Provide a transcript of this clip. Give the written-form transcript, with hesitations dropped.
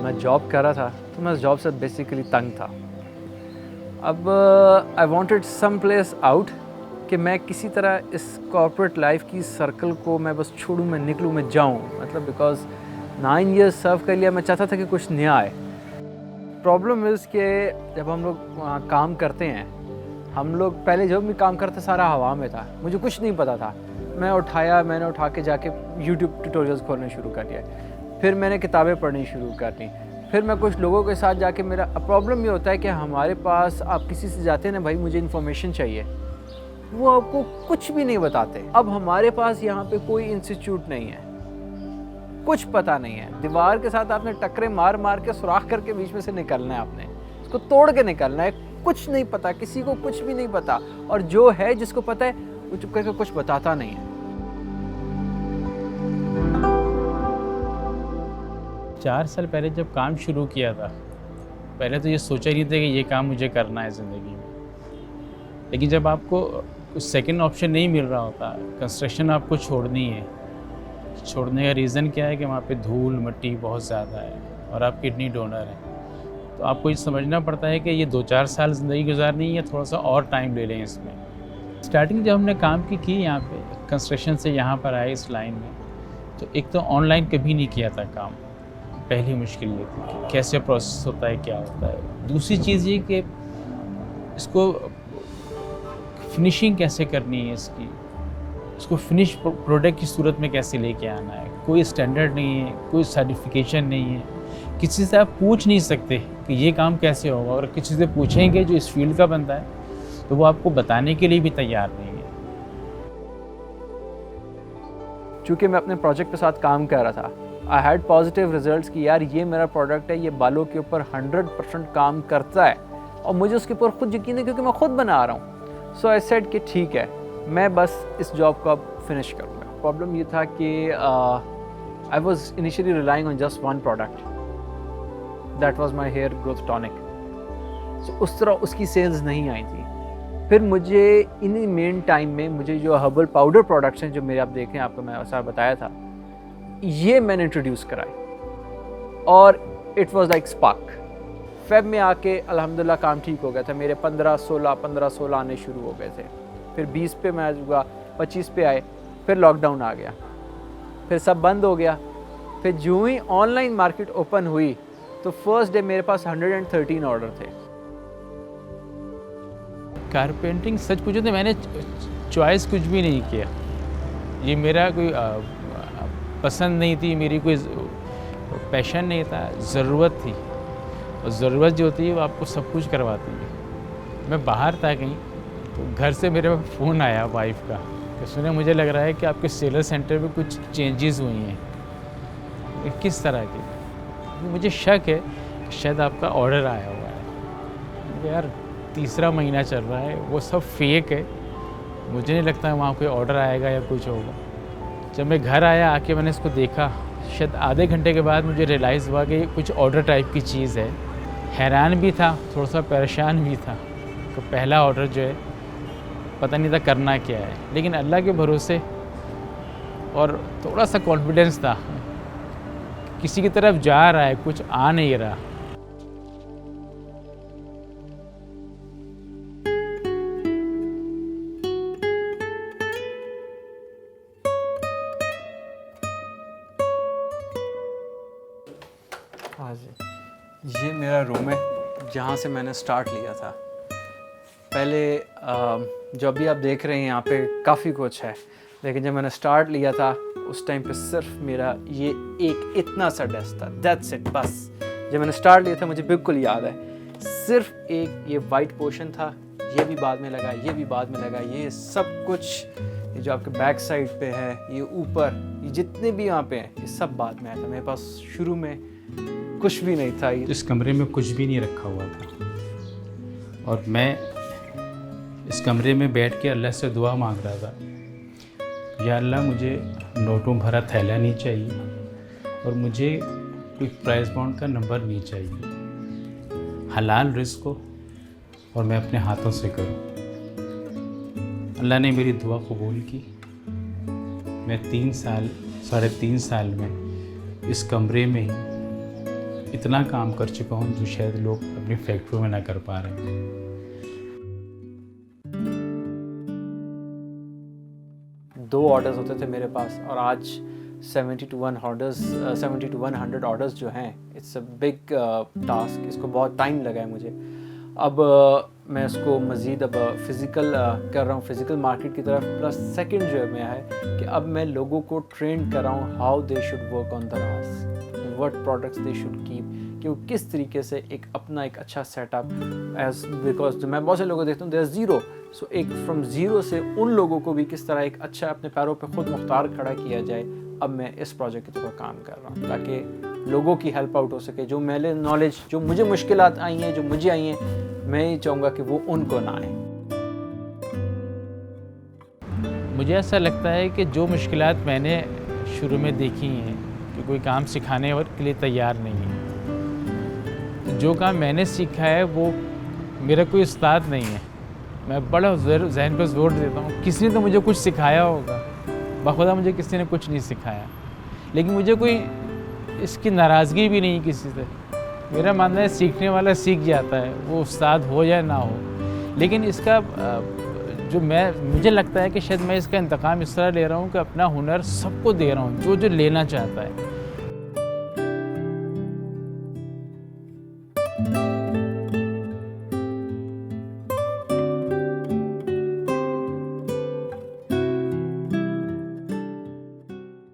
मैं जॉब कर रहा था तो मैं उस जॉब से बेसिकली तंग था। अब I wanted some place out कि मैं किसी तरह इस कॉर्पोरेट लाइफ की सर्कल को मैं बस छोड़ूं, मैं निकलूं, मैं जाऊं, मतलब बिकॉज 9 इयर्स सर्व कर लिया, मैं चाहता था कि कुछ नया आए। प्रॉब्लम इज़ कि जब हम लोग वहाँ काम करते हैं, हम लोग पहले जब भी काम करते सारा हवा में था, मुझे कुछ नहीं पता था। मैंने उठा के जाके यूट्यूब ट्यूटोरियल्स खोलने शुरू कर दिया, फिर मैंने किताबें पढ़नी शुरू कर दी, फिर मैं कुछ लोगों के साथ जाके मेरा प्रॉब्लम ये होता है कि हमारे पास आप किसी से जाते हैं ना, भाई मुझे इन्फॉर्मेशन चाहिए, वो आपको कुछ भी नहीं बताते। अब हमारे पास यहाँ पे कोई इंस्टीट्यूट नहीं है, कुछ पता नहीं है। दीवार के साथ आपने टक्करे मार मार के सुराख करके बीच में से निकलना है, आपने उसको तोड़ के निकलना है। कुछ नहीं पता, किसी को कुछ भी नहीं पता, और जो है जिसको पता है वो चुप करके कुछ बताता नहीं है। 4 साल पहले जब काम शुरू किया था, पहले तो ये सोचा ही नहीं था कि ये काम मुझे करना है ज़िंदगी में। लेकिन जब आपको कुछ सेकंड ऑप्शन नहीं मिल रहा होता, कंस्ट्रक्शन आपको छोड़नी है, छोड़ने का रीज़न क्या है कि वहाँ पे धूल मिट्टी बहुत ज़्यादा है और आप किडनी डोनर हैं, तो आपको ये समझना पड़ता है कि ये 2-4 साल ज़िंदगी गुजारनी है या थोड़ा सा और टाइम ले लें इसमें। स्टार्टिंग जब हमने काम की यहाँ पे कंस्ट्रक्शन से यहाँ पर आए इस लाइन में, तो एक तो ऑनलाइन कभी नहीं किया था काम, पहली मुश्किल ये थी कि कैसे प्रोसेस होता है, क्या होता है। दूसरी चीज़ ये कि इसको फिनिशिंग कैसे करनी है, इसको फिनिश प्रोडक्ट की सूरत में कैसे लेके आना है। कोई स्टैंडर्ड नहीं है, कोई सर्टिफिकेशन नहीं है, किसी से आप पूछ नहीं सकते कि ये काम कैसे होगा, और किसी से पूछेंगे जो इस फील्ड का बंदा है तो वो आपको बताने के लिए भी तैयार नहीं है। चूँकि मैं अपने प्रोजेक्ट के साथ काम कर रहा था, आई हैड पॉजिटिव रिजल्ट्स कि यार ये मेरा प्रोडक्ट है, ये बालों के ऊपर 100% काम करता है, और मुझे उसके ऊपर खुद यकीन है क्योंकि मैं खुद बना रहा हूँ। सो आई सेड कि ठीक है, मैं बस इस जॉब को अब फिनिश करूँगा। प्रॉब्लम ये था कि I was initially relying on just one product, that was my hair growth tonic. So उस तरह उसकी सेल्स नहीं आई थी। फिर मुझे इन्हीं मेन टाइम में मुझे जो हर्बल पाउडर प्रोडक्ट्स हैं जो मेरे आप देखें, आपको मैं ऐसा बताया था, ये मैंने इंट्रोड्यूस कराई और it was like spark. Feb में आके अल्हम्दुलिल्लाह काम ठीक हो गया था, मेरे 15-16 आने शुरू हो गए थे। फिर 20 पे मैं हुआ, 25 पे आए, फिर लॉकडाउन आ गया, फिर सब बंद हो गया। फिर जो ही ऑनलाइन मार्केट ओपन हुई तो फर्स्ट डे मेरे पास 113 ऑर्डर थे। कारपेंटिंग सच पूछो तो मैंने चॉइस कुछ भी नहीं किया, ये मेरा कोई पसंद नहीं थी, मेरी कोई पैशन नहीं था, ज़रूरत थी, और ज़रूरत जो होती है वो आपको सब कुछ करवाती है। मैं बाहर था कहीं, तो घर से मेरे फ़ोन आया वाइफ का कि सुने मुझे लग रहा है कि आपके सेलर सेंटर में कुछ चेंजेस हुई हैं। किस तरह की? मुझे शक है कि शायद आपका ऑर्डर आया हुआ है। यार 3रा महीना चल रहा है, वो सब फेक है, मुझे नहीं लगता है वहाँ कोई ऑर्डर आएगा या कुछ होगा। जब मैं घर आया, आके मैंने इसको देखा, शायद आधे घंटे के बाद मुझे रियलाइज़ हुआ कि कुछ ऑर्डर टाइप की चीज़ है। हैरान भी था, थोड़ा सा परेशान भी था कि पहला ऑर्डर जो है पता नहीं था करना क्या है, लेकिन अल्लाह के भरोसे और थोड़ा सा कॉन्फिडेंस था, किसी की तरफ जा रहा है, कुछ आ नहीं रहा। हाँ जी, ये मेरा रूम है जहाँ से मैंने स्टार्ट लिया था। पहले जो अभी आप देख रहे हैं यहाँ पे काफ़ी कुछ है, लेकिन जब मैंने स्टार्ट लिया था उस टाइम पे सिर्फ मेरा ये एक इतना सा डेस्क था, दैट्स इट, बस। जब मैंने स्टार्ट लिया था मुझे बिल्कुल याद है, सिर्फ एक ये वाइट पोर्शन था, ये भी बाद में लगा, ये भी बाद में लगा, ये सब कुछ, ये जो आपके बैक साइड पे है, ये ऊपर, ये जितने भी यहाँ पे हैं, ये सब बाद में आया था। मेरे पास शुरू में कुछ भी नहीं था। इस कमरे में कुछ भी नहीं रखा हुआ था, और मैं इस कमरे में बैठ के अल्लाह से दुआ मांग रहा था, या अल्लाह मुझे नोटों भरा थैला नहीं चाहिए, और मुझे कोई प्राइस बॉन्ड का नंबर नहीं चाहिए, हलाल रिस्क हो और मैं अपने हाथों से करूं। अल्लाह ने मेरी दुआ कबूल की। मैं 3 साल में इस कमरे में ही इतना काम कर चुका हूँ जो शायद लोग अपनी फैक्ट्री में ना कर पा रहे हैं। दो ऑर्डर्स होते थे मेरे पास और आज 70 to 100 ऑर्डर्स जो हैं, इट्स अ बिग टास्क। इसको बहुत टाइम लगा है मुझे। अब मैं इसको मज़ीद अब फ़िज़िकल कर रहा हूँ, फ़िज़िकल मार्केट की तरफ। प्लस सेकंड जो है कि अब मैं लोगों को ट्रेन कर रहा हूँ how they should work on the रास, what products they should keep, कि वो किस तरीके से एक अपना एक अच्छा सेटअप एज, बिकॉज जो मैं बहुत से लोगों को देखता हूँ दे आर ज़ीरो, सो एक फ्रॉम ज़ीरो से उन लोगों को भी किस तरह एक अच्छा अपने पैरों पे खुद मुख्तार खड़ा किया जाए। अब मैं इस प्रोजेक्ट के ऊपर काम कर रहा हूँ ताकि लोगों की हेल्प आउट हो सके। जो मेरे नॉलेज, जो मुझे मुश्किलात आई हैं, जो मुझे आई हैं, मैं ये चाहूँगा कि वो उनको ना आए। मुझे ऐसा लगता है कि जो मुश्किलात मैंने शुरू में देखी हैं कि कोई काम सिखाने के लिए तैयार नहीं है, जो काम मैंने सीखा है वो मेरा कोई उस्ताद नहीं है। मैं बड़ा ज़हन पर जोर देता हूँ, किसी ने तो मुझे कुछ सिखाया होगा, बखुदा मुझे किसी ने कुछ नहीं सिखाया। लेकिन मुझे कोई इसकी नाराज़गी भी नहीं किसी से। मेरा मानना है सीखने वाला सीख जाता है, वो उस्ताद हो या ना हो। लेकिन इसका जो मुझे लगता है कि शायद मैं इसका इंतकाम इस तरह ले रहा हूँ कि अपना हुनर सबको दे रहा हूँ, जो लेना चाहता है।